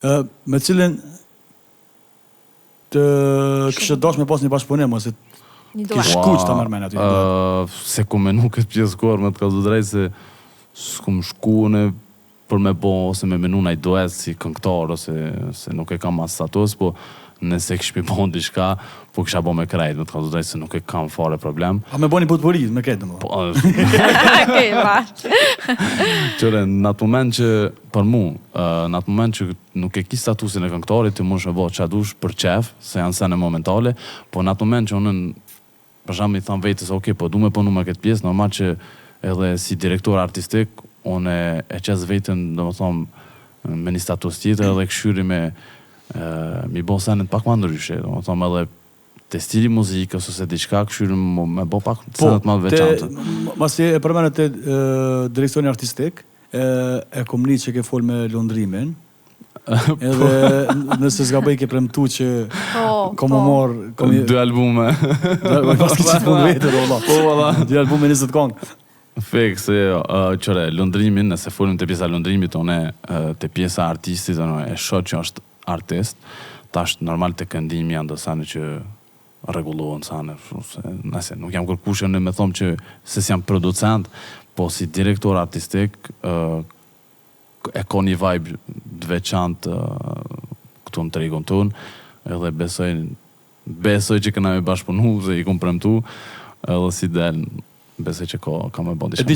Me cilin të kështë dash me pas një bashkëpunim, ose kish shku që ta mërmen aty? Se ku menu këtë pjesëkuar, me të ka drejt se s'kum shku në për me bo, ose me menu naj duet si këngëtar, ose se nuk e kam as status, po nëse kish pi bo diçka, po kisha bo me krejt, me të ka drejt se nuk e kam fare problem. A me bo një butëpuri, me krejt në më? Qëre, në atë moment që, për mu, në atë moment që nuk e ki statusin e këngëtarit, të mund shme bo që adush për qef, se janë sene momentale, po në atë moment që unën, për shembull i tham vetës, ok, po du me punu me këtë pjesë, normal që edhe si direktor artistik, unë e qes vetën, do më thomë, me një status tjetër, edhe këshyri mi bo senet pak ma ndryshe, do më thomë edhe të stili muzikës, ose diçka, këshyri me bo pak senet ma veçantë. Masi e përmenet të direkcioni artistik, e kom një që ke fol me lundrimin, edhe nëse s'ka bëj ke premtu që kom më morë... 2 albume. Pas ki qitë punë vetër, ola. 2 albume 20 kongë. Fek, se qëre, lundrimin, nëse folim të pjesa lundrimit, one të pjesa artistit, e shoh që është artist, tash normal të këndimi janë do sane që regulohen sane, nëse nuk jam kërkushë në me thomë që se si jam producent, po si direktor artistik, e ko një vibe dveçantë këtu në tregun tonë, edhe besoj që këna me bashkëpunu, se i kom premtu, edhe si del, besoj që ka me bo diçka.